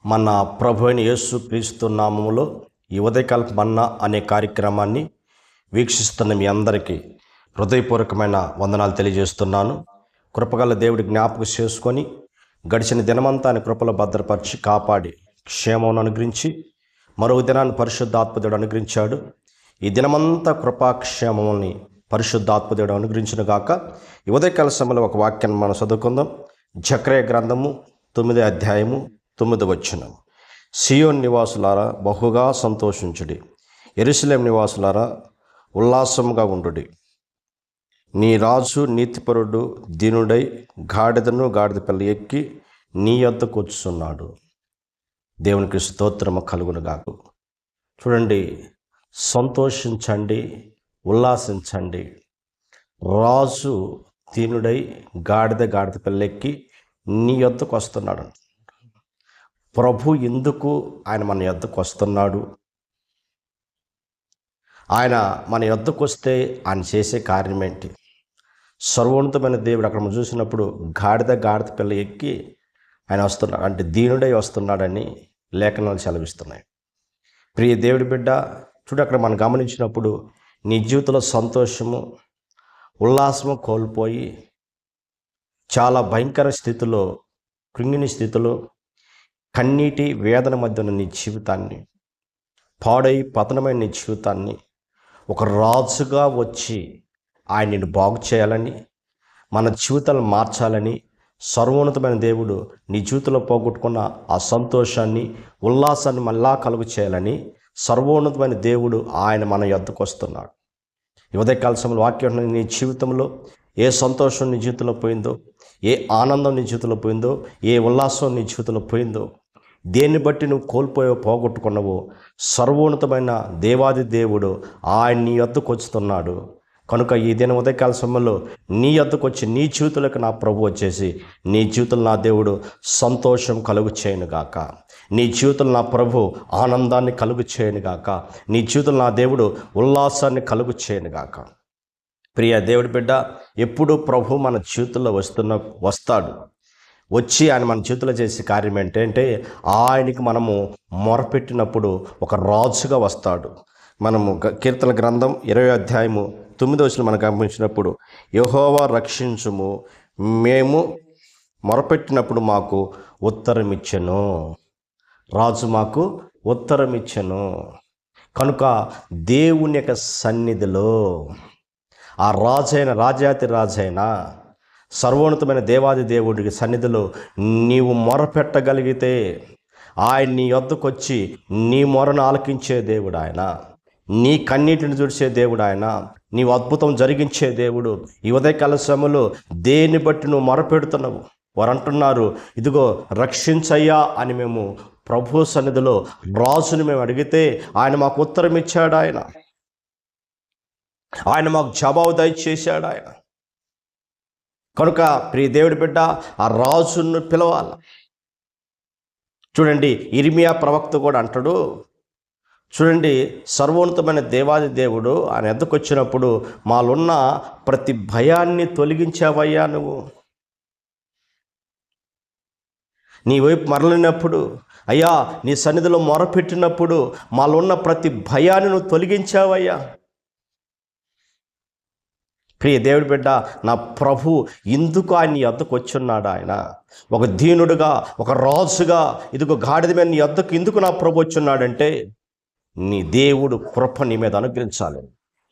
మన ప్రభు అయిన యేసు క్రీస్తు నామములో ఈ ఉదయకాల మన్నా అనే కార్యక్రమాన్ని వీక్షిస్తున్న మీ అందరికీ హృదయపూర్వకమైన వందనాలు తెలియజేస్తున్నాను. కృపగల దేవుడి జ్ఞాపకం చేసుకొని గడిచిన దినమంతా ఆయన కృపలో భద్రపరిచి కాపాడి క్షేమం అనుగ్రహించి మరొక దినాన్ని పరిశుద్ధాత్మదేవుడు అనుగ్రహించాడు. ఈ దినమంతా కృపాక్షేమముల్ని పరిశుద్ధాత్మదేవుడు అనుగ్రహించును గాక. ఈ ఉదయకాల సమయంలో ఒక వాక్యాన్ని మనం చదువుకుందాం. జకర్యా గ్రంథము 9వ అధ్యాయము 9వ వచనం. సియోన్ నివాసులారా బహుగా సంతోషించుడి, యెరూషలేము నివాసులారా ఉల్లాసముగా ఉండుడి. నీ రాజు నీతిపరుడు దీనుడై గాడిద పిల్ల ఎక్కి నీ యొద్దకు వచ్చుచున్నాడు. దేవునికి స్తోత్రము కలుగును గాక. చూడండి, సంతోషించండి, ఉల్లాసించండి. రాజు దీనుడై గాడిద పిల్ల ఎక్కి నీ యొద్దకు వస్తున్నాడు. ప్రభు ఎందుకు ఆయన మన యొద్దకు వస్తున్నాడు? ఆయన మన యొద్దకు వస్తే ఆయన చేసే కార్యం ఏంటి? సర్వోన్నతమైన దేవుడు అక్కడ మనం చూసినప్పుడు గాడిద పిల్ల ఎక్కి ఆయన వస్తున్నాడు అంటే దీనుడై వస్తున్నాడని లేఖనాలు సెలవిస్తున్నాయి. ప్రియ దేవుడి బిడ్డ, చూడు, అక్కడ మనం గమనించినప్పుడు నీ జీవితంలో సంతోషము ఉల్లాసము కోల్పోయి చాలా భయంకర స్థితిలో, కృంగిని స్థితిలో, కన్నీటి వేదన మధ్య ఉన్న నీ జీవితాన్ని, పాడై పతనమైన నీ జీవితాన్ని ఒక రాజుగా వచ్చి ఆయన నిన్ను బాగు చేయాలని, మన జీవితాలను మార్చాలని సర్వోన్నతమైన దేవుడు నీ జీవితంలో పోగొట్టుకున్న ఆ సంతోషాన్ని, ఉల్లాసాన్ని మళ్ళా కలుగు చేయాలని సర్వోన్నతమైన దేవుడు ఆయన మన యొద్దకు వస్తున్నాడు. ఈ ఉదయకాల సమయంలో వాక్యం, నీ జీవితంలో ఏ సంతోషం నీ జీవితంలో పోయిందో, ఏ ఆనందం నీ జీవితంలో పోయిందో, ఏ ఉల్లాసం నీ జీవితంలో పోయిందో, దేన్ని బట్టి నువ్వు పోగొట్టుకున్నావో సర్వోన్నతమైన దేవాది దేవుడు ఆయన నీ యొద్దకు వచ్చుతున్నాడు. కనుక ఈ దిన ఉదయకాల సమయంలో నీ యొద్దకు వచ్చి నీ జీవితంలోకి నా ప్రభు వచ్చేసి నీ జీవితంలో నా దేవుడు సంతోషం కలుగు చేయనుగాక, నీ జీవితంలో నా ప్రభు ఆనందాన్ని కలుగు చేయనుగాక, నీ జీవితంలో నా దేవుడు ఉల్లాసాన్ని కలుగు చేయనుగాక. ప్రియ దేవుడి బిడ్డ, ఎప్పుడు ప్రభు మన జీవితంలో వస్తాడు. వచ్చి ఆయన మన చేతిలో చేసే కార్యం ఏంటంటే ఆయనకి మనము మొరపెట్టినప్పుడు ఒక రాజుగా వస్తాడు. మనము కీర్తన గ్రంథం 20వ అధ్యాయము 9వ వచనం మనం గమనించినప్పుడు, యెహోవా రక్షించుము, మేము మొరపెట్టినప్పుడు మాకు ఉత్తరం ఇచ్చెను. రాజు మాకు ఉత్తరం ఇచ్చెను. కనుక దేవుని యొక్క సన్నిధిలో ఆ రాజాతి రాజైన సర్వోన్నతమైన దేవాది దేవుడికి సన్నిధిలో నీవు మొరపెట్టగలిగితే ఆయన నీ యొద్దకు వచ్చి నీ మొరను ఆలకించే దేవుడు ఆయన, నీ కన్నీటిని తుడిచే దేవుడు ఆయన, నీవు అద్భుతం జరిగించే దేవుడు. ఈ ఉదయకాల సమయంలో దేన్ని బట్టి నువ్వు మొరపెడుతున్నావు? వారు అంటున్నారు, ఇదిగో రక్షించయ్యా అని మేము ప్రభు సన్నిధిలో రాజుని మేము అడిగితే ఆయన మాకు ఉత్తరం ఇచ్చాడు, ఆయన మాకు జవాబు దయచేశాడు ఆయన. కనుక ప్రియ దేవుడి బిడ్డ, ఆ రాజును పిలవాలి. చూడండి, ఇర్మియా ప్రవక్త కూడా అంటాడు, చూడండి, సర్వోన్నతమైన దేవాది దేవుడు ఆయన ఎద్దకు వచ్చినప్పుడు మాలున్న ప్రతి భయాన్ని తొలగించావయ్యా నువ్వు. నీ వైపు మరలినప్పుడు, అయ్యా నీ సన్నిధిలో మొరపెట్టినప్పుడు మాలున్న ప్రతి భయాన్ని నువ్వు తొలగించావయ్యా. ప్రియ దేవుడి బిడ్డ, నా ప్రభు ఎందుకు ఆయన నీ యొద్దకు వచ్చున్నాడు? ఆయన ఒక దీనుడుగా, ఒక రాజుగా, ఇదిగో గాడిద మీద నీ యొద్దకు ఎందుకు నా ప్రభు వచ్చున్నాడంటే నీ దేవుడు కృప నీ మీద అనుగ్రహించాలని,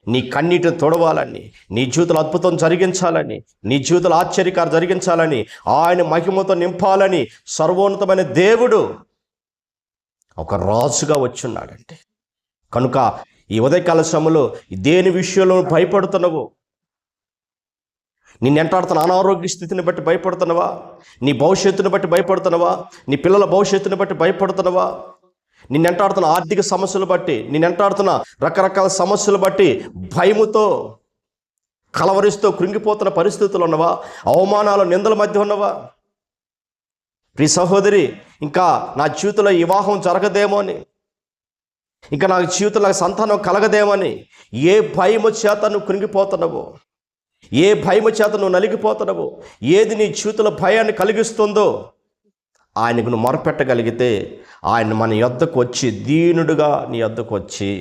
నీ కన్నీటిని తొడవాలని, నీ జీవితంలో అద్భుతం జరిగించాలని, నీ జీవితంలో ఆశ్చర్యకారం జరిగించాలని, ఆయన మహిమతో నింపాలని సర్వోన్నతమైన దేవుడు ఒక రాజుగా వచ్చున్నాడంటే. కనుక ఈ ఉదయకాల సమయంలో దేని విషయంలో భయపడుతున్నావు? నిన్ను ఎంటాడుతున్న అనారోగ్య స్థితిని బట్టి భయపడుతున్నావా? నీ భవిష్యత్తుని బట్టి భయపడుతున్నావా? నీ పిల్లల భవిష్యత్తుని బట్టి భయపడుతున్నావా? నిన్ను ఎంటాడుతున్న ఆర్థిక సమస్యలు బట్టి, నిన్ను ఎంటాడుతున్న రకరకాల సమస్యలు బట్టి భయముతో కలవరిస్తూ కృంగిపోతున్న పరిస్థితులు ఉన్నవా? అవమానాలు నిందల మధ్య ఉన్నవా? ప్రియ సహోదరి, ఇంకా నా జీవితంలో వివాహం జరగదేమో అని, ఇంకా నా జీవితంలో సంతానం కలగదేమో అని ఏ భయము చేత నువ్వు కృంగిపోతున్నావో, ఏ భయము చేత నువ్వు నలిగిపోతున్నావో, ఏది నీ జీవితంలో భయాన్ని కలిగిస్తుందో ఆయనకు నువ్వు మొరపెట్టగలిగితే ఆయన మన యొద్దకు వచ్చి దీనుడుగా నీ యొద్దకు వచ్చి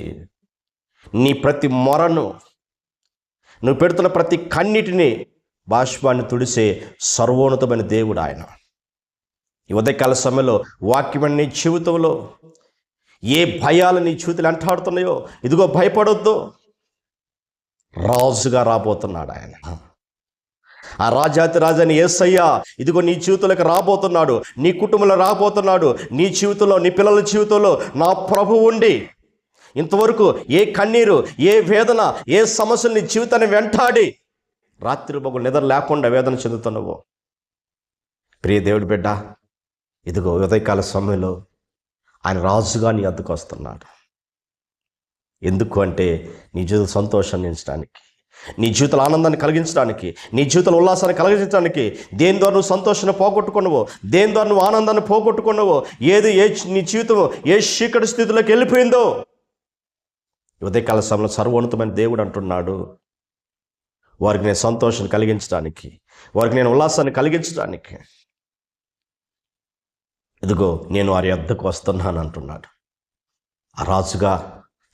నీ ప్రతి మొరను, నువ్వు పెడుతున్న ప్రతి కన్నిటిని, బాష్పాన్ని తుడిసే సర్వోన్నతమైన దేవుడు ఆయన. ఈ ఉదయకాల సమయంలో వాక్యమైన నీ జీవితంలో ఏ భయాలు నీ జీవితాలు అంటాడుతున్నాయో, ఇదిగో భయపడొద్దు, రాజుగా రాబోతున్నాడు ఆయన. ఆ రాజాతి రాజని యేసయ్య ఇదిగో నీ జీవితంలోకి రాబోతున్నాడు, నీ కుటుంబంలో రాబోతున్నాడు, నీ జీవితంలో, నీ పిల్లల జీవితంలో నా ప్రభువు ఉండి ఇంతవరకు ఏ కన్నీరు, ఏ వేదన, ఏ సమస్యలు నీ జీవితాన్ని వెంటాడి రాత్రి పగలు నిద్ర లేకుండా వేదన చెందుతున్నావు, ప్రియ దేవుడి బిడ్డ, ఇదిగో ఉదయకాల సమయంలో ఆయన రాజుగా నీ వద్దకు వస్తున్నాడు. ఎందుకు అంటే నీ జీవితం సంతోషాన్ని ఇచ్చడానికి, నీ జీవితంలో ఆనందాన్ని కలిగించడానికి, నీ జీవితంలో ఉల్లాసాన్ని కలిగించడానికి. దేని ద్వారా నువ్వు సంతోషాన్ని పోగొట్టుకున్నావో, దేని ద్వారా నువ్వు ఆనందాన్ని పోగొట్టుకున్నావో, నీ జీవితం ఏ చీకటి స్థితిలోకి వెళ్ళిపోయిందో, ఉదయకాల సమయంలో సర్వోన్నతమైన దేవుడు అంటున్నాడు, వారికి నేను సంతోషాన్ని కలిగించడానికి, వారికి నేను ఉల్లాసాన్ని కలిగించడానికి ఇదిగో నేను వారి వద్దకు వస్తున్నాను అంటున్నాడు. ఆ రాజుగా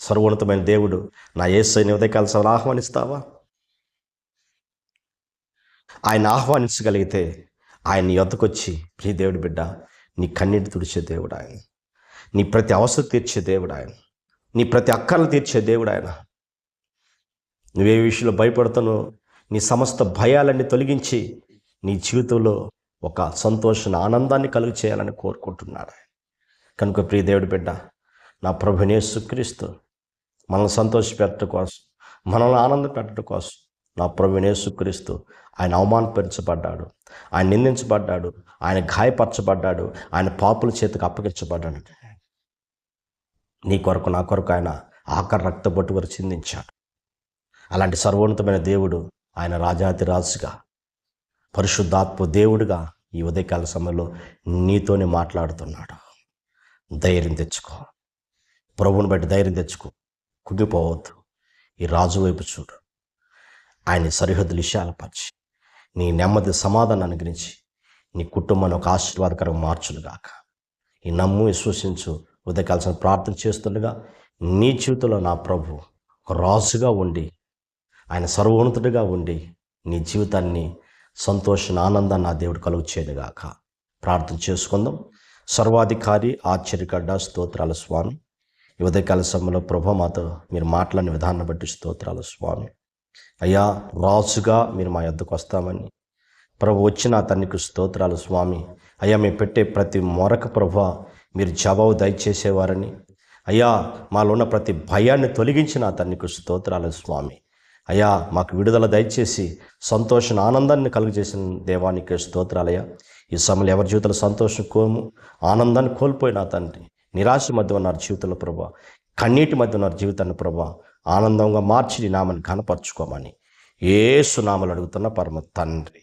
సర్వోన్నతమైన దేవుడు నా యేసయ్యని ఉదయకాల సమయంలో ఆహ్వానిస్తావా? ఆయన ఆహ్వానించగలిగితే ఆయన యొద్దకు వచ్చి, ప్రియ దేవుడి బిడ్డ, నీ కన్నీటి తుడిచే దేవుడు ఆయన, నీ ప్రతి అవసరం తీర్చే దేవుడు ఆయన, నీ ప్రతి అక్కర్లు తీర్చే దేవుడు ఆయన. నువ్వే విషయంలో భయపడుతానో నీ సమస్త భయాలన్నీ తొలగించి నీ జీవితంలో ఒక సంతోషాన్ని, ఆనందాన్ని కలుగు చేయాలని కోరుకుంటున్నాడు. కనుక ప్రియ దేవుడి బిడ్డ, నా ప్రభువైన యేసుక్రీస్తు మనల్ని సంతోషపెట్టడం కోసం, మనల్ని ఆనందం పెట్టడం కోసం నా ప్రభువైన యేసుక్రీస్తు ఆయన అవమానపరచబడ్డాడు, ఆయన నిందించబడ్డాడు, ఆయన గాయపరచబడ్డాడు, ఆయన పాపుల చేతికి అప్పగించబడ్డాడు. నీ కొరకు, నా కొరకు ఆయన ఆఖరి రక్తబొట్టు వరకు చిందించాడు. అలాంటి సర్వోన్నతమైన దేవుడు ఆయన రాజాతి రాజుగా, పరిశుద్ధాత్మ దేవుడుగా ఈ ఉదయకాల సమయంలో నీతోనే మాట్లాడుతున్నాడు. ధైర్యం తెచ్చుకో, ప్రభువుని బట్టి ధైర్యం తెచ్చుకో, కుంగిపోవద్దు. ఈ రాజు వైపు చూడు, ఆయన సరిహద్దులు విశాలపరిచి నీ నెమ్మది సమాధానం అనుగ్రహించి నీ కుటుంబాన్ని ఒక ఆశీర్వాదకరంగా మార్చునుగాక. ఈ నమ్ము, విశ్వసించు. ఉదయకాల్సిన ప్రార్థన చేస్తుండగా నీ జీవితంలో నా ప్రభు ఒక రాజుగా ఉండి, ఆయన సర్వోన్నతుడిగా ఉండి నీ జీవితాన్ని సంతోషాన్ని, ఆనందాన్ని నా దేవుడు కలుగు చేయనుగాక. ప్రార్థన చేసుకుందాం. సర్వాధికారి, ఆశ్చర్యకర్త, స్తోత్రాల స్వామి, ఈ ఉదయకాల సమయంలో ప్రభు మాతో మీరు మాట్లాడిన విధానాన్ని బట్టి స్తోత్రాల స్వామి. అయ్యా, రాజుగా మీరు మా యొద్దకు వస్తామని ప్రభు వచ్చిన తండ్రికి స్తోత్రాలు స్వామి. అయ్యా, మేము పెట్టే ప్రతి మొరకు ప్రభు మీరు జవాబు దయచేసేవారని, అయ్యా మాలో ఉన్న ప్రతి భయాన్ని తొలగించిన తండ్రికి స్తోత్రాలు స్వామి. అయ్యా, మాకు విడుదల దయచేసి సంతోషం, ఆనందాన్ని కలుగజేసిన దేవానికి స్తోత్రాలయ్యా. ఈ సమయంలో ఎవరి జీవితంలో సంతోషం ఆనందాన్ని కోల్పోయిన తండ్రి, నిరాశ మధ్య ఉన్నారు జీవితంలో ప్రభా, కన్నీటి మధ్య ఉన్నారు జీవితాన్ని ప్రభా, ఆనందంగా మార్చి నీ నామాన్ని ఘనపరచుకోమని యేసు నామములో అడుగుతున్న పరమ తండ్రి,